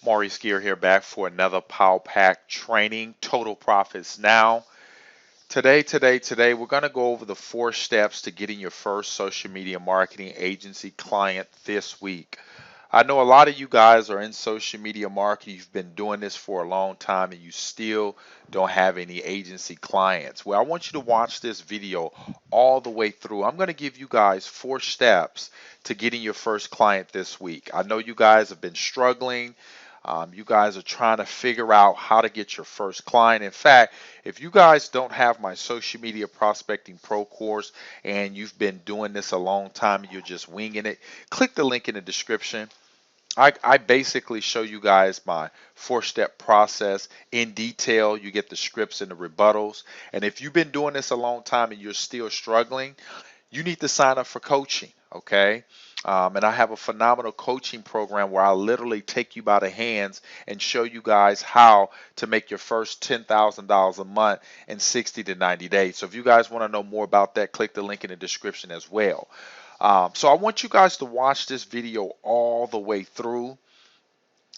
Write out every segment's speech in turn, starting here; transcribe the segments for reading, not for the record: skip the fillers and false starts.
Maurice here back for another Power Pack training, Total Profits Now. Today, we're going to go over the 4 steps to getting your first social media marketing agency client this week. I know a lot of you guys are in social media marketing. You've been doing this for a long time and you still don't have any agency clients. Well, I want you to watch this video all the way through. I'm going to give you guys 4 steps to getting your first client this week. I know you guys have been struggling. You guys are trying to figure out how to get your first client. In fact, if you guys don't have my social media prospecting pro course and you've been doing this a long time and you're just winging it, click the link in the description. I basically show you guys my 4-step process in detail. You get the scripts and the rebuttals. And if you've been doing this a long time and you're still struggling, you need to sign up for coaching, okay? And I have a phenomenal coaching program where I literally take you by the hands and show you guys how to make your first $10,000 a month in 60 to 90 days. So if you guys want to know more about that, click the link in the description as well. So I want you guys to watch this video all the way through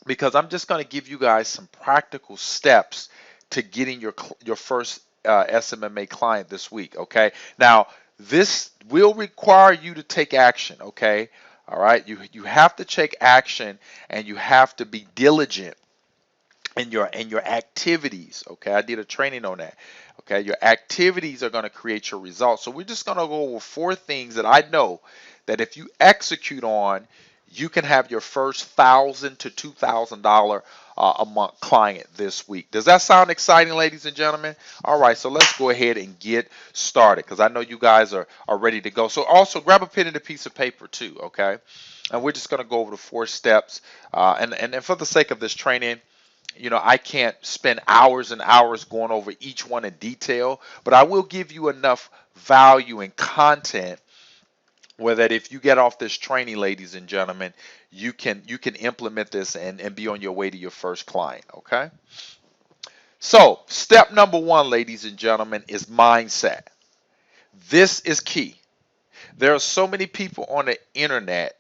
because I'm just going to give you guys some practical steps to getting your first SMMA client this week, okay? Now, this will require you to take action, okay? All right, you have to take action and you have to be diligent in your activities, okay? I did a training on that. Okay, your activities are going to create your results. So we're just going to go over 4 things that I know that if you execute on, you can have your first $1,000 to $2,000 a month client this week. Does that sound exciting, ladies and gentlemen? All right, so let's go ahead and get started because I know you guys are ready to go. So also grab a pen and a piece of paper too, okay? And we're just going to go over the 4 steps. And for the sake of this training, you know, I can't spend hours and hours going over each one in detail, but I will give you enough value and content where that if you get off this training, ladies and gentlemen, you can implement this and be on your way to your first client, okay? So step number 1, ladies and gentlemen, is mindset. This is key. There are so many people on the internet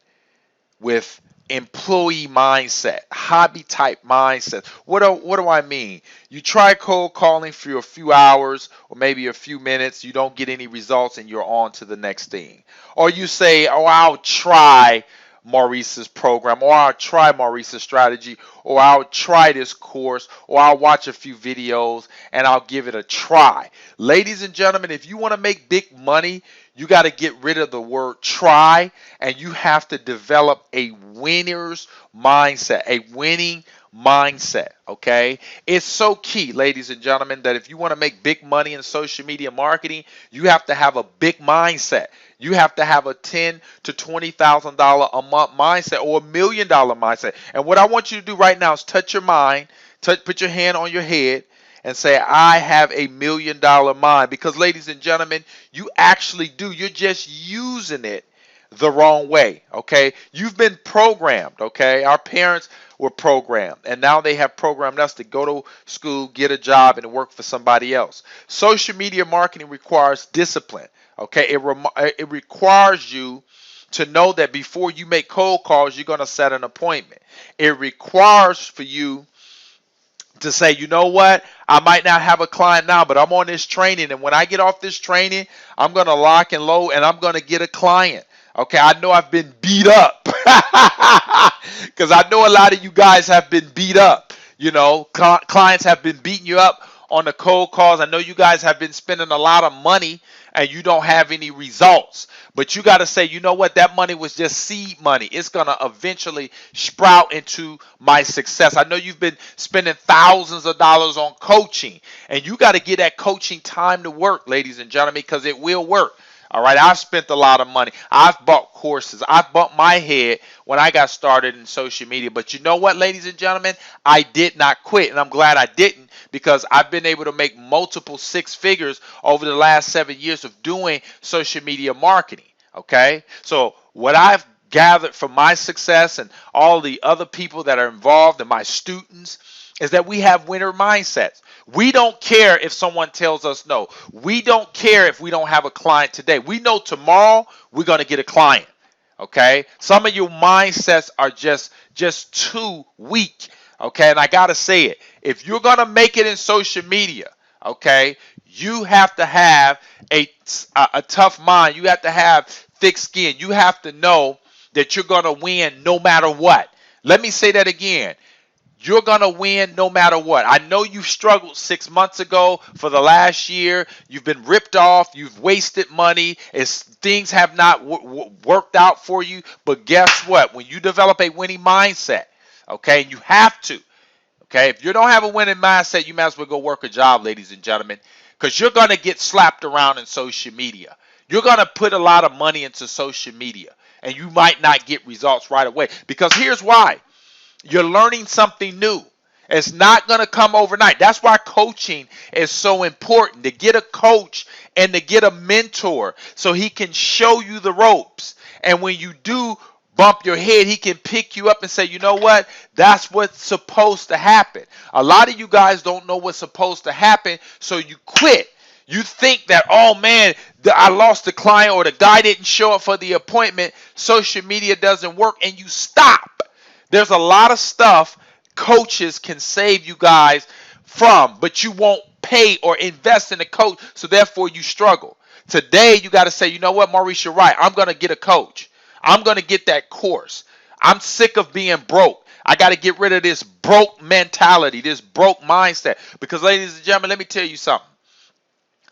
with employee mindset, hobby type mindset. What do I mean? You try cold calling for a few hours or maybe a few minutes, you don't get any results and you're on to the next thing. Or you say, oh, I'll try Maurice's program, or I'll try Maurice's strategy, or I'll try this course, or I'll watch a few videos and I'll give it a try. Ladies and gentlemen, if you want to make big money, you got to get rid of the word try and you have to develop a winner's mindset, a winning mindset, okay? It's so key, ladies and gentlemen, that if you want to make big money in social media marketing, you have to have a big mindset. You have to have a $10,000 to $20,000 a month mindset or $1 million mindset. And what I want you to do right now is touch your mind, put your hand on your head, and say, I have $1 million mind. Because, ladies and gentlemen, you actually do. You're just using it the wrong way, okay? You've been programmed, okay? Our parents were programmed, and now they have programmed us to go to school, get a job, and work for somebody else. Social media marketing requires discipline, okay? It requires you to know that before you make cold calls, you're going to set an appointment. It requires for you to say, you know what, I might not have a client now, but I'm on this training, and when I get off this training, I'm going to lock and load, and I'm going to get a client. Okay, I know I've been beat up because I know a lot of you guys have been beat up. You know, clients have been beating you up on the cold calls. I know you guys have been spending a lot of money and you don't have any results. But you got to say, you know what, that money was just seed money. It's going to eventually sprout into my success. I know you've been spending thousands of dollars on coaching, and you got to get that coaching time to work, ladies and gentlemen, because it will work. All right, I've spent a lot of money. I've bought courses. I bumped my head when I got started in social media. But you know what, ladies and gentlemen? I did not quit, and I'm glad I didn't because I've been able to make multiple 6 figures over the last 7 years of doing social media marketing, okay? So what I've gathered from my success and all the other people that are involved and my students is that we have winner mindsets. We don't care if someone tells us no. We don't care if we don't have a client today. We know tomorrow we're going to get a client. Okay, some of your mindsets are just too weak. Okay, and I gotta say it. If you're gonna make it in social media, okay, you have to have a tough mind. You have to have thick skin. You have to know that you're gonna win no matter what. Let me say that again. You're going to win no matter what. I know you've struggled 6 months ago for the last year. You've been ripped off. You've wasted money. Things have not worked out for you. But guess what? When you develop a winning mindset, okay, you have to. Okay, if you don't have a winning mindset, you might as well go work a job, ladies and gentlemen, because you're going to get slapped around in social media. You're going to put a lot of money into social media, and you might not get results right away. Because here's why. You're learning something new. It's not going to come overnight. That's why coaching is so important. To get a coach and to get a mentor so he can show you the ropes. And when you do bump your head, he can pick you up and say, you know what? That's what's supposed to happen. A lot of you guys don't know what's supposed to happen, so you quit. You think that, oh man, I lost the client or the guy didn't show up for the appointment. Social media doesn't work, and you stop. There's a lot of stuff coaches can save you guys from, but you won't pay or invest in a coach, so therefore you struggle. Today, you got to say, you know what, Maurice, you're right. I'm going to get a coach. I'm going to get that course. I'm sick of being broke. I got to get rid of this broke mentality, this broke mindset. Because, ladies and gentlemen, let me tell you something.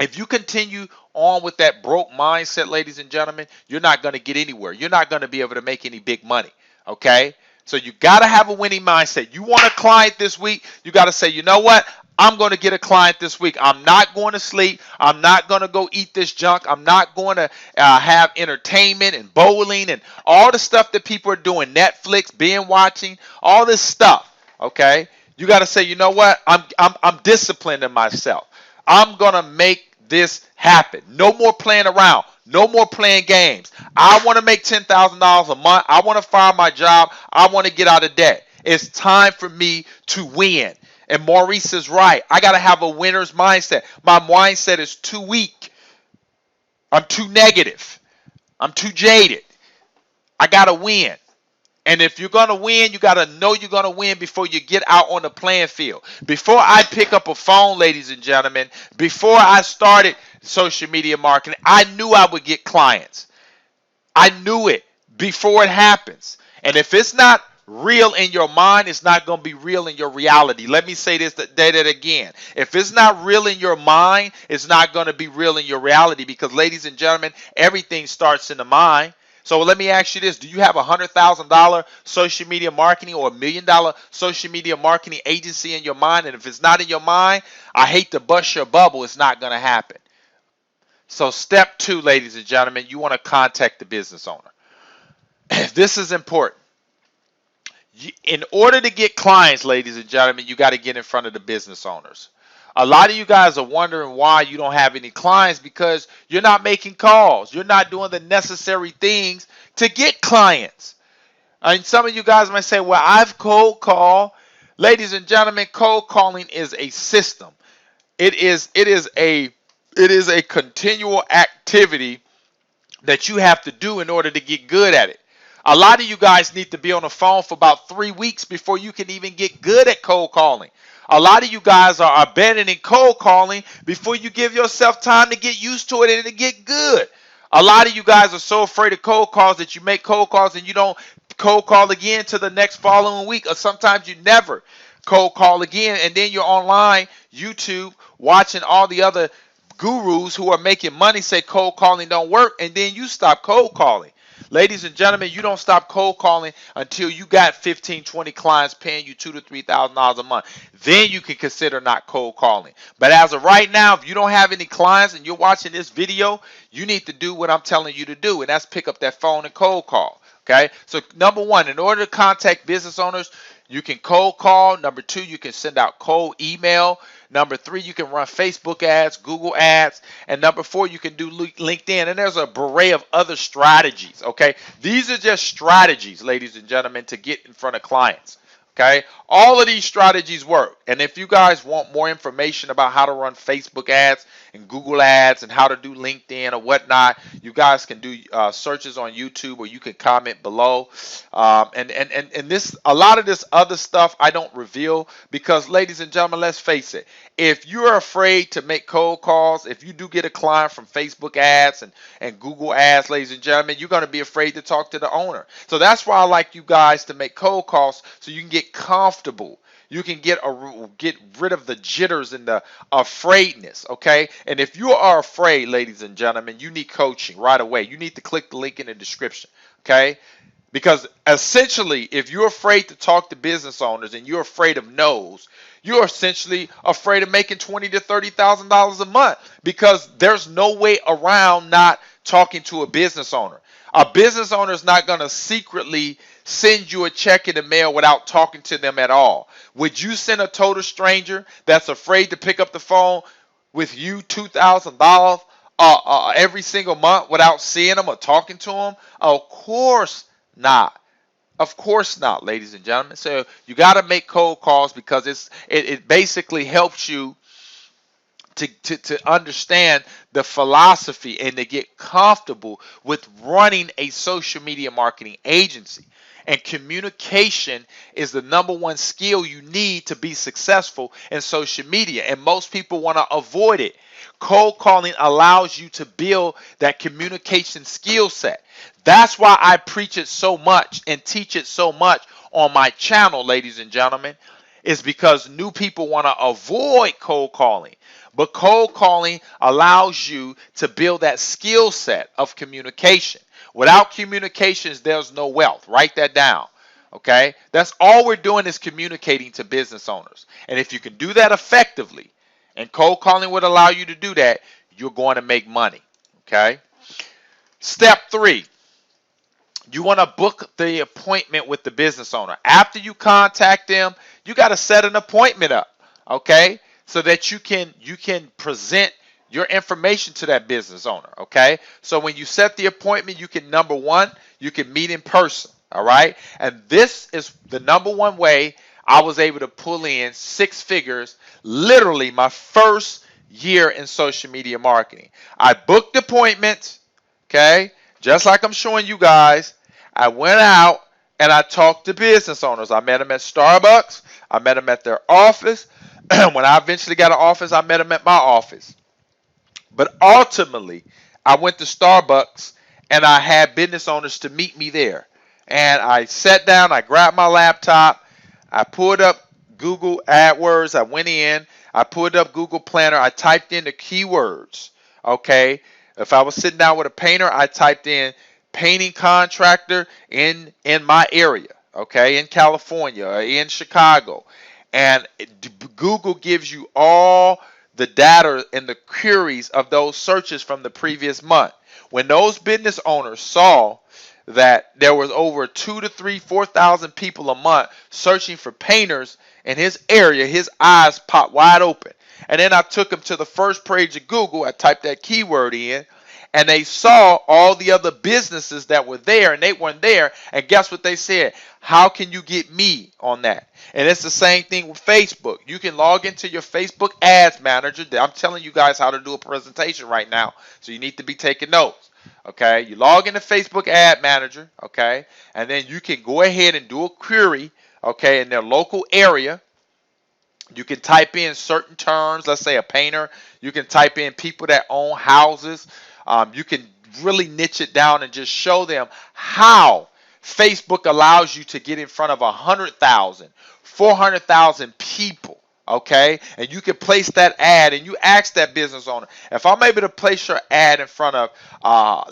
If you continue on with that broke mindset, ladies and gentlemen, you're not going to get anywhere. You're not going to be able to make any big money, okay? So you got to have a winning mindset. You want a client this week, you got to say, you know what? I'm going to get a client this week. I'm not going to sleep. I'm not going to go eat this junk. I'm not going to have entertainment and bowling and all the stuff that people are doing, Netflix, binge watching, all this stuff, okay? You got to say, you know what? I'm disciplined in myself. I'm going to make this happen. No more playing around. No more playing games. I want to make $10,000 a month. I want to fire my job. I want to get out of debt. It's time for me to win. And Maurice is right. I got to have a winner's mindset. My mindset is too weak. I'm too negative. I'm too jaded. I got to win. And if you're going to win, you got to know you're going to win before you get out on the playing field. Before I pick up a phone, ladies and gentlemen, before I started social media marketing, I knew I would get clients. I knew it before it happens. And if it's not real in your mind, it's not going to be real in your reality. Let me say this that again. If it's not real in your mind, it's not going to be real in your reality, because, ladies and gentlemen, everything starts in the mind. So let me ask you this. Do you have a $100,000 social media marketing or $1 million social media marketing agency in your mind? And if it's not in your mind, I hate to bust your bubble. It's not going to happen. So step 2, ladies and gentlemen, you want to contact the business owner. This is important. In order to get clients, ladies and gentlemen, you got to get in front of the business owners. A lot of you guys are wondering why you don't have any clients, because you're not making calls. You're not doing the necessary things to get clients. And some of you guys might say, well, I've cold called. Ladies and gentlemen, cold calling is a system. It is a continual activity that you have to do in order to get good at it. A lot of you guys need to be on the phone for about 3 weeks before you can even get good at cold calling. A lot of you guys are abandoning cold calling before you give yourself time to get used to it and to get good. A lot of you guys are so afraid of cold calls that you make cold calls and you don't cold call again to the next following week, or sometimes you never cold call again, and then you're online, YouTube, watching all the other gurus who are making money say cold calling don't work, and then you stop cold calling. Ladies and gentlemen, you don't stop cold calling until you got 15, 20 clients paying you $2,000 to $3,000 a month. Then you can consider not cold calling. But as of right now, if you don't have any clients and you're watching this video, you need to do what I'm telling you to do, and that's pick up that phone and cold call. Okay? So number 1, in order to contact business owners, you can cold call. Number 2, you can send out cold email. Number 3, you can run Facebook ads, Google ads. And number 4, you can do LinkedIn. And there's a array of other strategies, okay? These are just strategies, ladies and gentlemen, to get in front of clients, Okay, all of these strategies work. And if you guys want more information about how to run Facebook ads and Google ads and how to do LinkedIn or whatnot, you guys can do searches on YouTube, or you can comment below. And this, a lot of this other stuff I don't reveal because, ladies and gentlemen, let's face it. If you're afraid to make cold calls, if you do get a client from Facebook ads and Google ads, ladies and gentlemen, you're going to be afraid to talk to the owner. So that's why I like you guys to make cold calls so you can get comfortable. You can get rid of the jitters and the afraidness, okay? And if you are afraid, ladies and gentlemen, you need coaching right away. You need to click the link in the description, okay? Because essentially, if you're afraid to talk to business owners and you're afraid of no's, you're essentially afraid of making $20,000 to $30,000 a month, because there's no way around not talking to a business owner. A business owner is not going to secretly send you a check in the mail without talking to them at all. Would you send a total stranger that's afraid to pick up the phone with you $2,000 every single month without seeing them or talking to them? Of course not. Of course not, ladies and gentlemen. So you got to make cold calls because it basically helps you to understand the philosophy and to get comfortable with running a social media marketing agency. And communication is the number one skill you need to be successful in social media. And most people want to avoid it. Cold calling allows you to build that communication skill set. That's why I preach it so much and teach it so much on my channel, ladies and gentlemen. Is because new people want to avoid cold calling. But cold calling allows you to build that skill set of communication. Without communications, there's no wealth. Write that down. Okay? That's all we're doing is communicating to business owners. And if you can do that effectively, and cold calling would allow you to do that, you're going to make money. Okay? Step 3. You want to book the appointment with the business owner. After you contact them, you got to set an appointment up, okay? So that you can present your information to that business owner, okay? So when you set the appointment, you can, number one, you can meet in person, all right? And this is the number one way I was able to pull in 6 figures, literally my first year in social media marketing. I booked appointments, okay? Just like I'm showing you guys. I went out and I talked to business owners. I met them at Starbucks. I met them at their office. When I eventually got an office, I met them at my office. But ultimately, I went to Starbucks and I had business owners to meet me there. And I sat down, I grabbed my laptop, I pulled up Google AdWords, I went in, I pulled up Google Planner, I typed in the keywords, okay? If I was sitting down with a painter, I typed in painting contractor in my area, okay, in California, in Chicago. And Google gives you all the data and the queries of those searches from the previous month. When those business owners saw that there was over 2,000 to 3,000, 4,000 people a month searching for painters in his area, his eyes popped wide open. And then I took them to the first page of Google. I typed that keyword in, and they saw all the other businesses that were there, and they weren't there. And guess what they said? How can you get me on that? And it's the same thing with Facebook. You can log into your Facebook Ads Manager. I'm telling you guys how to do a presentation right now, so you need to be taking notes. Okay, you log into Facebook Ad Manager, okay, and then you can go ahead and do a query, okay, in their local area. You can type in certain terms, let's say a painter. You can type in people that own houses. You can really niche it down and just show them how Facebook allows you to get in front of 100,000, 400,000 people, okay? And you can place that ad and you ask that business owner, if I'm able to place your ad in front of,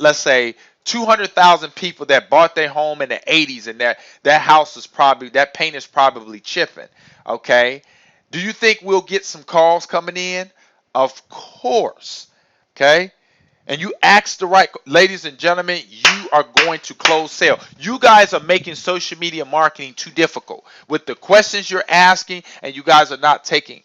let's say, 200,000 people that bought their home in the 80s and that house is probably, that paint is probably chipping, okay? Do you think we'll get some calls coming in? Of course, okay? And you ask the right, ladies and gentlemen, you are going to close sale. You guys are making social media marketing too difficult with the questions you're asking, and you guys are not taking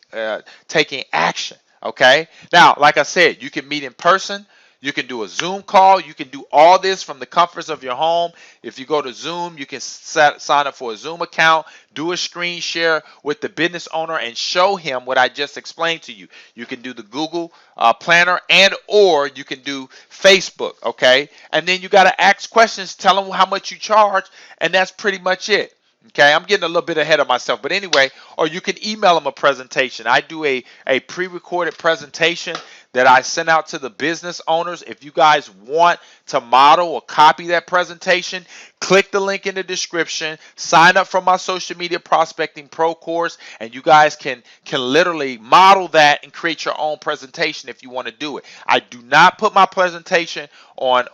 action, okay? Now, like I said, you can meet in person. You can do a Zoom call. You can do all this from the comforts of your home. If you go to Zoom, you can sign up for a Zoom account, do a screen share with the business owner and show him what I just explained to you. You can do the Google Planner and or you can do Facebook, okay? And then you got to ask questions, tell them how much you charge, and that's pretty much it. Okay, I'm getting a little bit ahead of myself, but anyway, or you can email them a presentation. I do a pre-recorded presentation that I send out to the business owners. If you guys want to model or copy that presentation, click the link in the description, sign up for my social media prospecting pro course, and you guys can literally model that and create your own presentation if you want to do it. I do not put my presentation on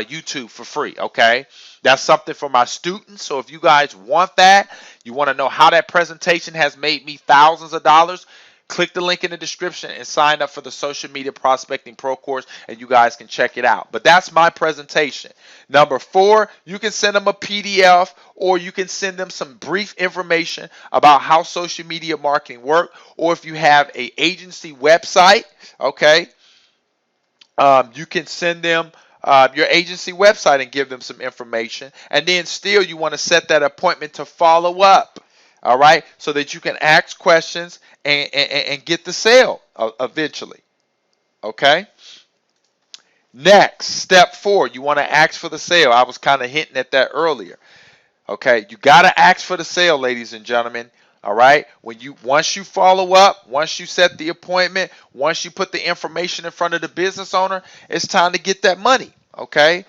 YouTube for free, okay? That's something for my students. So if you guys want that, you want to know how that presentation has made me thousands of dollars, click the link in the description and sign up for the Social Media Prospecting Pro course, and you guys can check it out. But that's my presentation. Number 4, you can send them a PDF or you can send them some brief information about how social media marketing work. Or if you have an agency website, okay, you can send them your agency website and give them some information. And then still you want to set that appointment to follow up. All right, so that you can ask questions and get the sale eventually. Okay. Next, step 4, you want to ask for the sale. I was kind of hinting at that earlier. Okay, you got to ask for the sale, ladies and gentlemen. All right, once you follow up, once you set the appointment, once you put the information in front of the business owner, it's time to get that money. Okay,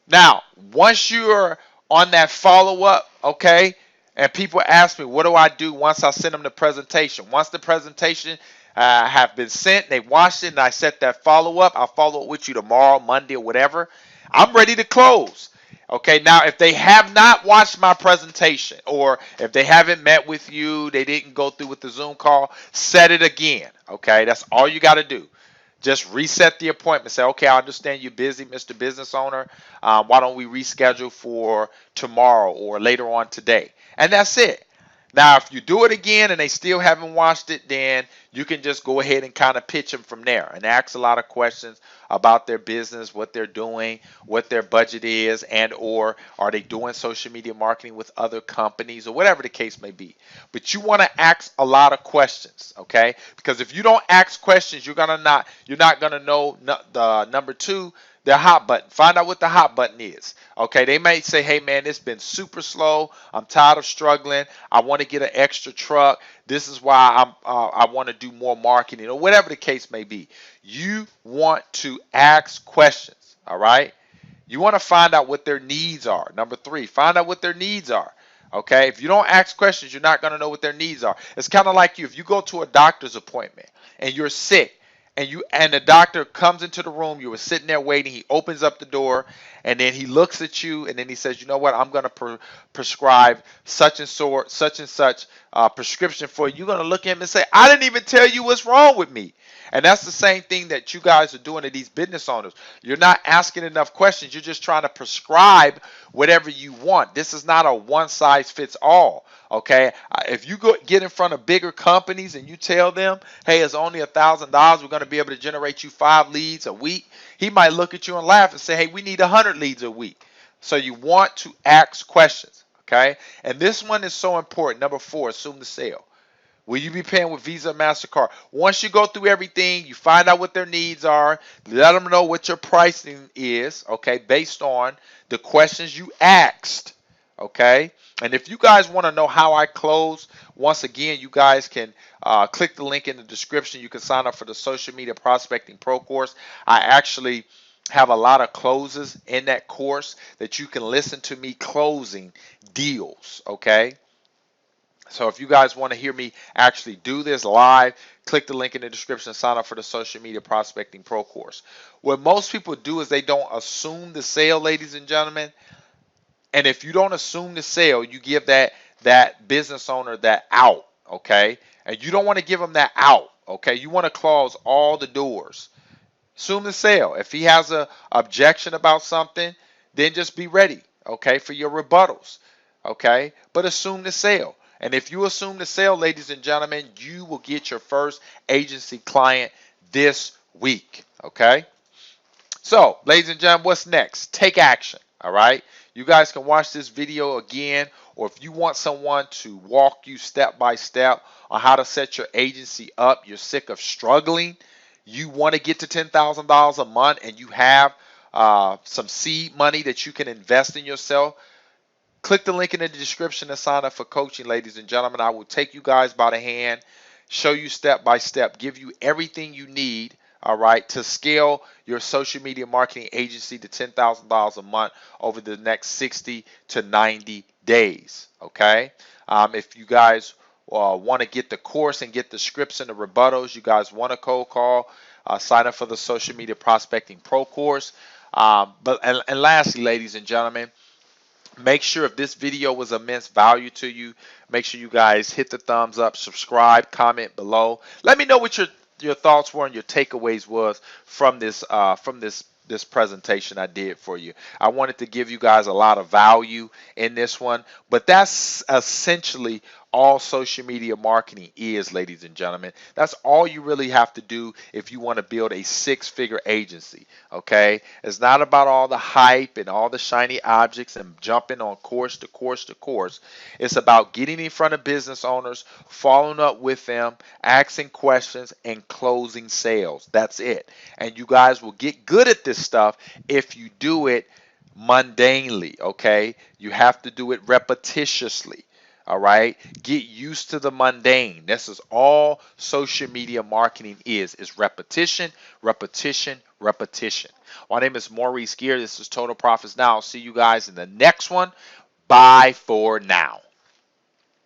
now once you're on that follow up, okay, and people ask me, what do I do once I send them the presentation? Once the presentation have been sent, they watched it, and I set that follow up. I'll follow up with you tomorrow, Monday, or whatever. I'm ready to close. Okay, now if they have not watched my presentation or if they haven't met with you, they didn't go through with the Zoom call, set it again. Okay, that's all you got to do. Just reset the appointment. Say, okay, I understand you're busy, Mr. Business Owner. Why don't we reschedule for tomorrow or later on today? And that's it. Now, if you do it again and they still haven't watched it, then you can just go ahead and kind of pitch them from there and ask a lot of questions about their business, what they're doing, what their budget is, and or are they doing social media marketing with other companies or whatever the case may be. But you want to ask a lot of questions, okay? Because if you don't ask questions, you're not gonna know the number 2. Their hot button. Find out what the hot button is. Okay, they may say, hey man, it's been super slow. I'm tired of struggling. I want to get an extra truck. This is why I want to do more marketing or whatever the case may be. You want to ask questions, all right? You want to find out what their needs are. Number 3, find out what their needs are. Okay, if you don't ask questions, you're not going to know what their needs are. It's kind of like if you go to a doctor's appointment and you're sick, and the doctor comes into the room, you were sitting there waiting, he opens up the door, and then he looks at you, and then he says, you know what, I'm going to prescribe such and such prescription for you. You're going to look at him and say, I didn't even tell you what's wrong with me. And that's the same thing that you guys are doing to these business owners. You're not asking enough questions. You're just trying to prescribe whatever you want. This is not a one size fits all. Okay, if you get in front of bigger companies and you tell them, hey, it's only $1,000, we're going to be able to generate you 5 leads a week, he might look at you and laugh and say, hey, we need 100 leads a week. So you want to ask questions. Okay, and this one is so important. Number 4, assume the sale. Will you be paying with Visa or MasterCard? Once you go through everything, you find out what their needs are, let them know what your pricing is, okay, based on the questions you asked, okay? And if you guys want to know how I close, once again, you guys can click the link in the description. You can sign up for the Social Media Prospecting Pro course. I actually have a lot of closes in that course that you can listen to me closing deals, okay? So if you guys want to hear me actually do this live, click the link in the description and sign up for the Social Media Prospecting Pro course. What most people do is they don't assume the sale, ladies and gentlemen. And if you don't assume the sale, you give that business owner that out, okay? And you don't want to give them that out, okay? You want to close all the doors. Assume the sale. If he has an objection about something, then just be ready, okay, for your rebuttals, okay? But assume the sale. And if you assume the sale, ladies and gentlemen, you will get your first agency client this week, okay? So, ladies and gentlemen, what's next? Take action. All right. You guys can watch this video again, or if you want someone to walk you step by step on how to set your agency up, you're sick of struggling, you want to get to $10,000 a month, and you have some seed money that you can invest in yourself, click the link in the description and sign up for coaching, ladies and gentlemen. I will take you guys by the hand, show you step by step, give you everything you need, all right, to scale your social media marketing agency to $10,000 a month over the next 60 to 90 days, okay? If you guys want to get the course and get the scripts and the rebuttals, you guys want a cold call, sign up for the Social Media Prospecting Pro course. And lastly, ladies and gentlemen, make sure if this video was immense value to you, make sure you guys hit the thumbs up, subscribe, comment below. Let me know what your thoughts were and your takeaways was from this presentation I did for you. I wanted to give you guys a lot of value in this one, but that's essentially all social media marketing is, ladies and gentlemen. That's all you really have to do if you want to build a six-figure agency, okay? It's not about all the hype and all the shiny objects and jumping on course to course to course. It's about getting in front of business owners, following up with them, asking questions, and closing sales. That's it. And you guys will get good at this stuff if you do it mundanely, okay? You have to do it repetitiously. All right. Get used to the mundane. This is all social media marketing is repetition, repetition, repetition. My name is Maurice Gear. This is Total Profits Now. I'll see you guys in the next one. Bye for now.